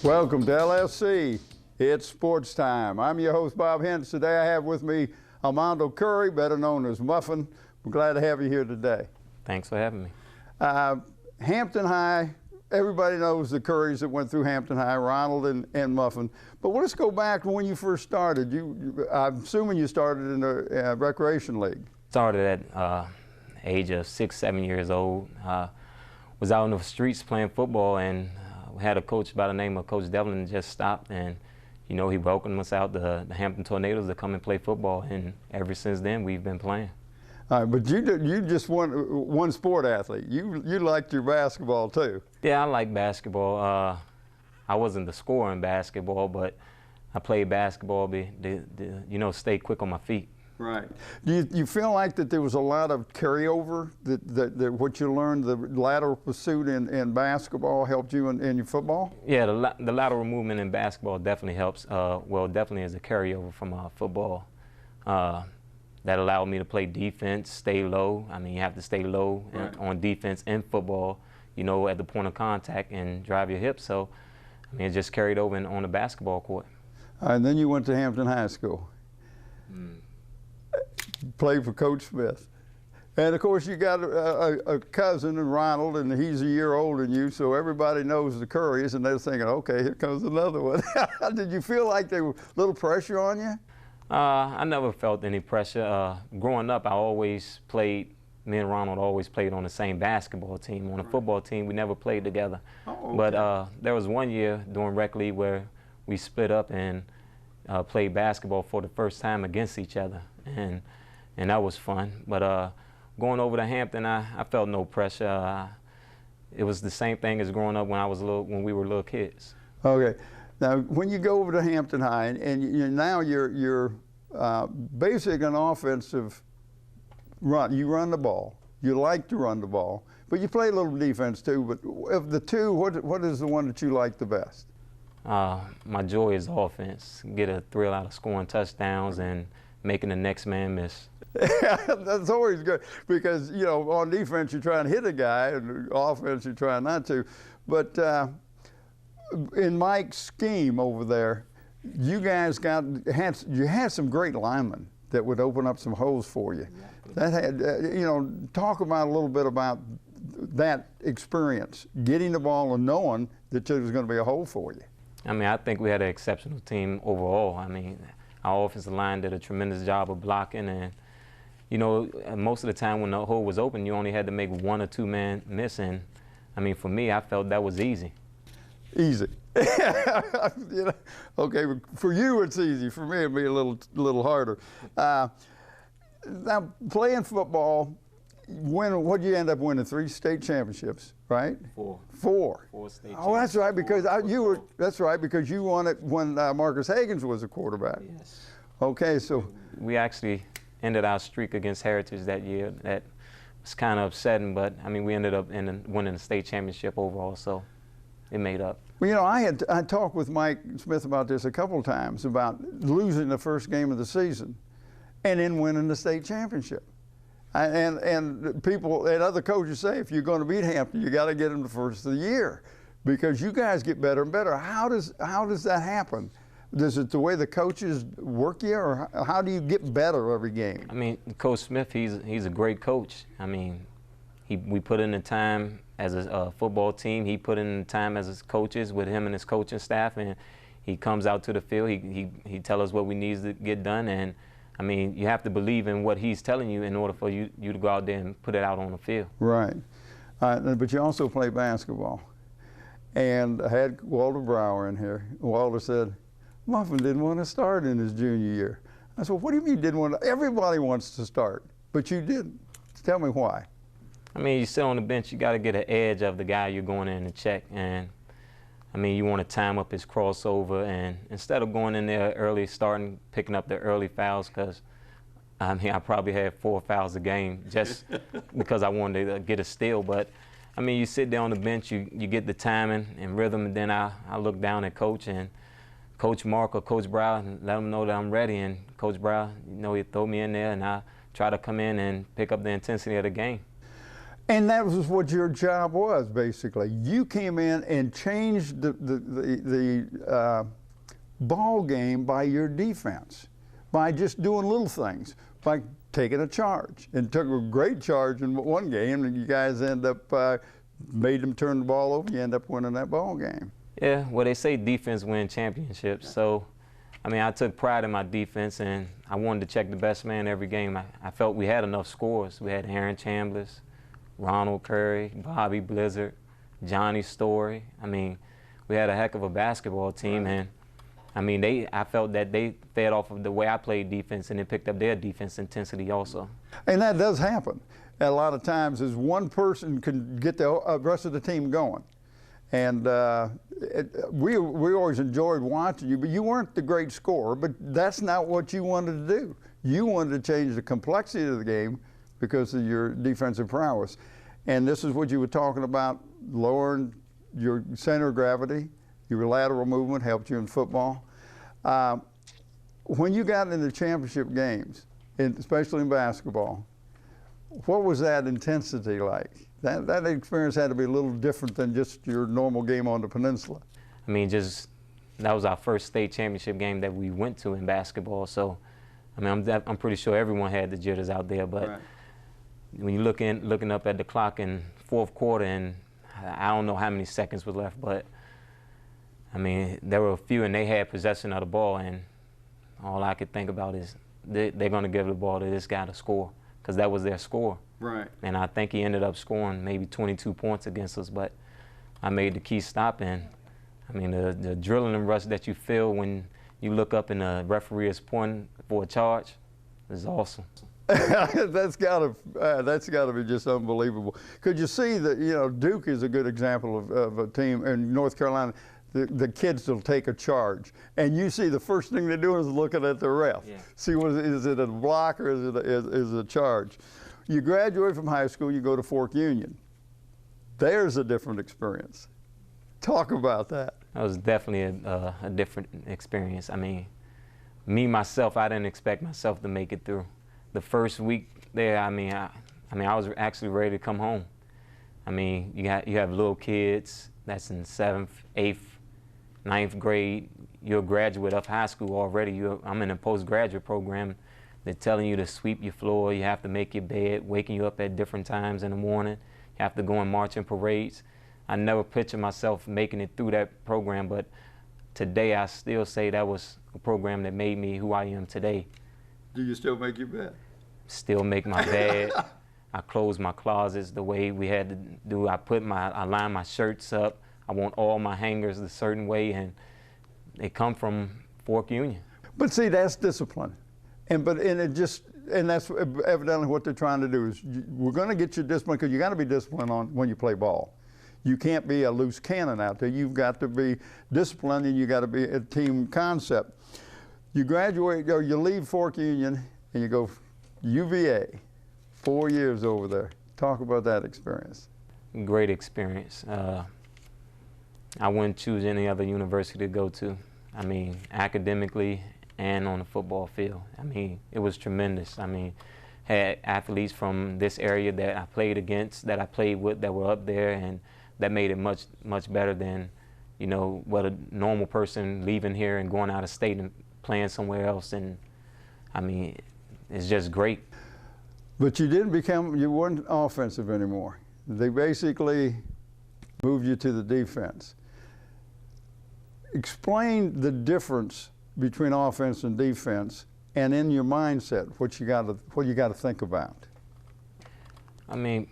Welcome to LFC. It's Sports Time. I'm your host, Bob Hintz. Today I have with me Almondo Curry, better known as Muffin. We're glad to have you here today. Thanks for having me. Hampton High, everybody knows the Currys that went through Hampton High, Ronald and Muffin. But let's go back to when you first started. I'm assuming you started in the recreation league. Started at age of 6, 7 years old. Was out in the streets playing football, and we had a coach by the name of Coach Devlin that just stopped, and he welcomed us out, the Hampton Tornadoes, to come and play football, and ever since then we've been playing. All right, but you just one sport athlete. You liked your basketball too. Yeah, I like basketball. I wasn't the scorer in basketball, but I played basketball to stay quick on my feet. Right. Do you feel like that there was a lot of carryover, that what you learned, the lateral pursuit in basketball helped you in your football? Yeah, the lateral movement in basketball definitely helps. Definitely as a carryover from football. That allowed me to play defense, stay low. I mean, you have to stay low on defense in football, at the point of contact and drive your hips. So, I mean, it just carried over on the basketball court. And then you went to Hampton High School. Played for Coach Smith. And of course you got a cousin in Ronald, and he's a year older than you, so everybody knows the Currys, and they're thinking, okay, here comes another one. Did you feel like there was a little pressure on you? I never felt any pressure. Growing up, me and Ronald always played on the same basketball team. On a football team, we never played together. Oh, okay. But there was one year during rec league where we split up and played basketball for the first time against each other. And that was fun. But going over to Hampton, I felt no pressure. It was the same thing as growing up when we were little kids. Okay. Now, when you go over to Hampton High, and now you're basically an offensive run. You run the ball. You like to run the ball, but you play a little defense too. But of the two, what is the one that you like the best? My joy is offense. Get a thrill out of scoring touchdowns and making the next man miss. That's always good, because on defense you try and hit a guy, and offense you try not to. But in Mike's scheme over there, you guys had some great linemen that would open up some holes for you. That had talk about a little bit about that experience, getting the ball and knowing that there was going to be a hole for you. I mean, I think we had an exceptional team overall. I mean, our offensive line did a tremendous job of blocking, and most of the time when the hole was open, you only had to make 1 or 2 men miss. And I mean, for me, I felt that was easy. Easy. Okay, for you it's easy. For me it'd be a little harder. Now, playing football, what did you end up winning? 3 state championships, right? 4. 4. 4 state championships. Oh, that's right, because that's right, because you won it when Marcus Hagens was a quarterback. Yes. Okay, so we actually ended our streak against Heritage that year. That was kind of upsetting, but I mean, we ended up winning the state championship overall, so it made up. Well, I talked with Mike Smith about this a couple of times, about losing the first game of the season and then winning the state championship. And people and other coaches say, if you're going to beat Hampton, you got to get them the first of the year, because you guys get better and better. How does that happen? Is it the way the coaches work you, or how do you get better every game? I mean, Coach Smith, he's a great coach. I mean, we put in the time as a football team. He put in the time as his coaches with him and his coaching staff, and he comes out to the field. He tells us what we need to get done, and I mean, you have to believe in what he's telling you in order for you to go out there and put it out on the field. Right. But you also play basketball. And I had Walter Brower in here. Walter said, Muffin didn't want to start in his junior year. I said, what do you mean didn't want to? Everybody wants to start, but you didn't. Tell me why. I mean, you sit on the bench, you got to get an edge of the guy you're going in to check. And I mean, you want to time up his crossover, and instead of going in there early, picking up the early fouls, because I mean, I probably had 4 fouls a game just because I wanted to get a steal. But I mean, you sit there on the bench, you get the timing and rhythm, and then I look down at Coach and Coach Mark or Coach Brow and let them know that I'm ready. And Coach Brow, he throw me in there, and I try to come in and pick up the intensity of the game. And that was what your job was, basically. You came in and changed the ball game by your defense, by just doing little things, by taking a charge. And took a great charge in one game, and you guys end up made them turn the ball over. You end up winning that ball game. Yeah, well, they say defense wins championships. So, I mean, I took pride in my defense, and I wanted to check the best man every game. I felt we had enough scores. We had Aaron Chambliss, Ronald Curry, Bobby Blizzard, Johnny Story. I mean, we had a heck of a basketball team, and I mean, I felt that they fed off of the way I played defense, and they picked up their defense intensity also. And that does happen. A lot of times is one person can get the rest of the team going. And we always enjoyed watching you, but you weren't the great scorer, but that's not what you wanted to do. You wanted to change the complexity of the game because of your defensive prowess. And this is what you were talking about, lowering your center of gravity, your lateral movement helped you in football. When you got into the championship games, especially in basketball, what was that intensity like? That experience had to be a little different than just your normal game on the peninsula. I mean, that was our first state championship game that we went to in basketball. So, I mean, I'm pretty sure everyone had the jitters out there. But right. When you're looking up at the clock in fourth quarter, and I don't know how many seconds was left, but I mean, there were a few, and they had possession of the ball, and all I could think about is they're going to give the ball to this guy to score, because that was their score. Right. And I think he ended up scoring maybe 22 points against us, but I made the key stop. And I mean, the adrenaline rush that you feel when you look up and the referee is pointing for a charge is awesome. That's gotta be just unbelievable. Could you see that, you know, Duke is a good example of a team in North Carolina. The kids will take a charge, and you see the first thing they're doing is looking at the ref. Yeah. See, is it a block or is it a charge? You graduate from high school, you go to Fork Union. There's a different experience. Talk about that. That was definitely a different experience. I mean, me, myself, I didn't expect myself to make it through. The first week there, I mean, I was actually ready to come home. I mean, you have little kids that's in 7th, 8th, 9th grade. You're a graduate of high school already. I'm in a postgraduate program. They're telling you to sweep your floor. You have to make your bed, waking you up at different times in the morning. You have to go and march in parades. I never pictured myself making it through that program, but today I still say that was a program that made me who I am today. Do you still make your bed? Still make my bed. I close my closets the way we had to do. I line my shirts up. I want all my hangers a certain way, and they come from Fork Union. But see, that's discipline. And that's evidently what they're trying to do is we're going to get you disciplined, because you got to be disciplined when you play ball. You can't be a loose cannon out there. You've got to be disciplined, and you got to be a team concept. You graduate, or you leave Fork Union, and you go UVA, 4 years over there. Talk about that experience. Great experience. I wouldn't choose any other university to go to. I mean, academically and on the football field. I mean, it was tremendous. I mean, had athletes from this area that I played against, that I played with, that were up there, and that made it much, much better than, you know, what a normal person leaving here and going out of state and playing somewhere else. And I mean, it's just great. But you weren't offensive anymore. They basically moved you to the defense. Explain the difference between offense and defense, and in your mindset, what you got to think about. I mean,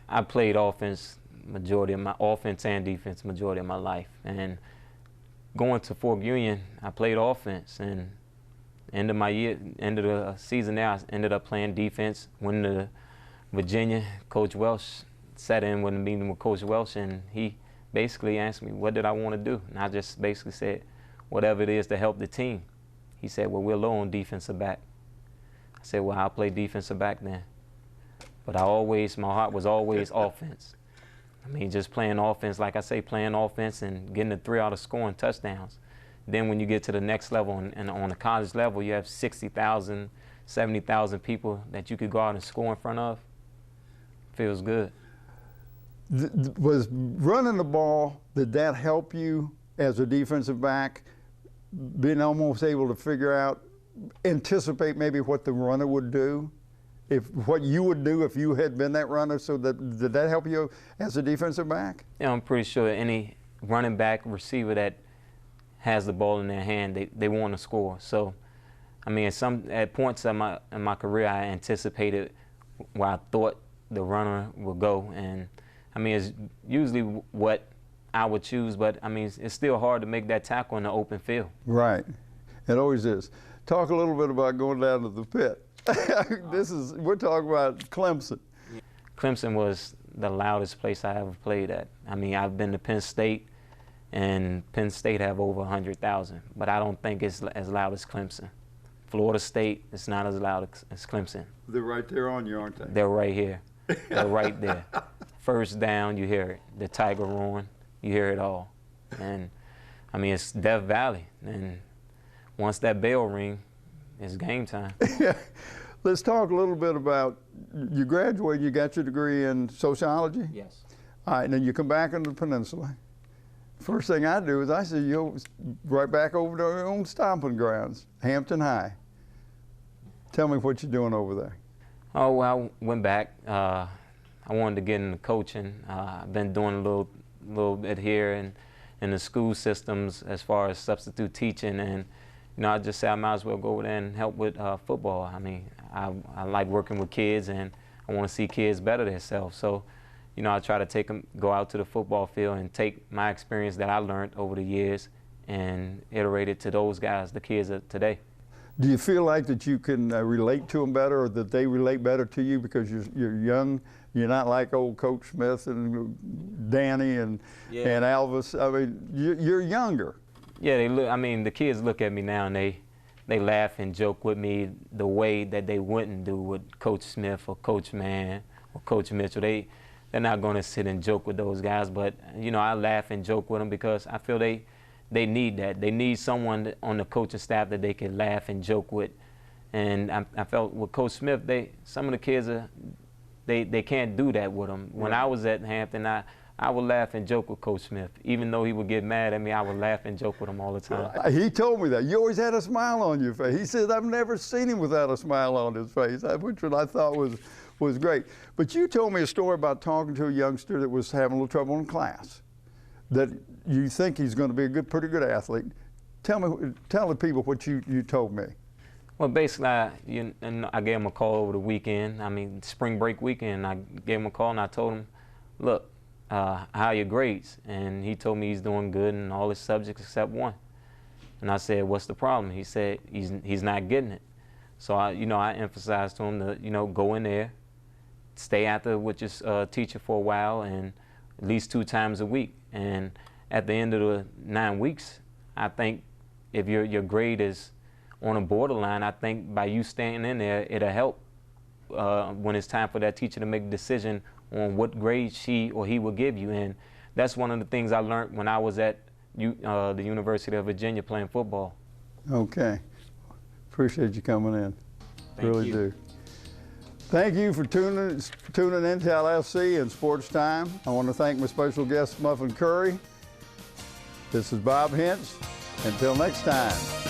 I played offense and defense majority of my life, and going to Fork Union, I played offense, and end of the season there, I ended up playing defense. Went to Virginia, Coach Welsh sat in with a meeting with Coach Welsh, and he basically asked me what did I want to do, and I just basically said, whatever it is to help the team. He said, well, we're low on defensive back. I said, well, I'll play defensive back then. But my heart was always offense. I mean, just playing offense, like I say, playing offense and getting the 3 out of scoring touchdowns. Then when you get to the next level, and on the college level, you have 60,000, 70,000 people that you could go out and score in front of. Feels good. Was running the ball, did that help you as a defensive back, being almost able to figure out, anticipate maybe what the runner would do? What you would do if you had been that runner, so did that help you as a defensive back? Yeah, I'm pretty sure any running back, receiver that has the ball in their hand, they want to score. So, I mean, at points in my career, I anticipated where I thought the runner would go, and I mean, it's usually what I would choose, but I mean, it's still hard to make that tackle in the open field. Right, it always is. Talk a little bit about going down to the pit. We're talking about Clemson. Clemson was the loudest place I ever played at. I mean, I've been to Penn State, and Penn State have over 100,000, but I don't think it's as loud as Clemson. Florida State is not as loud as Clemson. They're right there on you, aren't they? They're right here. They're right there. First down, you hear it. The Tiger roaring, you hear it all. And I mean, it's Death Valley. And once that bell ring, it's game time. Let's talk a little bit about, you graduated, you got your degree in sociology? Yes. All right, and then you come back on the peninsula. First thing I do is I say, you right back over to our own stomping grounds, Hampton High. Tell me what you're doing over there. Oh, well, I went back. I wanted to get into coaching. I've been doing a little bit here in the school systems as far as substitute teaching, and you know, I just said I might as well go over there and help with football. I mean, I like working with kids, and I want to see kids better themselves. So, you know, I try to go out to the football field and take my experience that I learned over the years and iterate it to those guys, the kids of today. Do you feel like that you can relate to them better, or that they relate better to you because you're young? You're not like old Coach Smith and Danny and Alvis. I mean, you're younger. Yeah, I mean, the kids look at me now and they laugh and joke with me the way that they wouldn't do with Coach Smith or Coach Mann or Coach Mitchell. They're not going to sit and joke with those guys, but you know, I laugh and joke with them because I feel they need that. They need someone on the coaching staff that they can laugh and joke with. And I felt with Coach Smith, some of the kids they can't do that with him. When I was at Hampton, I would laugh and joke with Coach Smith. Even though he would get mad at me, I would laugh and joke with him all the time. He told me that. You always had a smile on your face. He said, I've never seen him without a smile on his face, which I thought was great. But you told me a story about talking to a youngster that was having a little trouble in class, that you think he's going to be a pretty good athlete. Tell the people what you told me. Well, basically, I gave him a call over the weekend. I mean, spring break weekend. I gave him a call and I told him, look, how are your grades? And he told me he's doing good in all his subjects except one. And I said, what's the problem? He said he's not getting it. So I emphasized to him to go in there, stay after with your teacher for a while, and at least 2 times a week. And at the end of the 9 weeks, I think if your grade is on a borderline, I think by you staying in there, it'll help when it's time for that teacher to make a decision on what grade she or he will give you. And that's one of the things I learned when I was at the University of Virginia playing football. Okay. Appreciate you coming in. Thank you. Do. Thank you for tuning in to LFC and Sports Time. I want to thank my special guest, Muffin Curry. This is Bob Hintz. Until next time.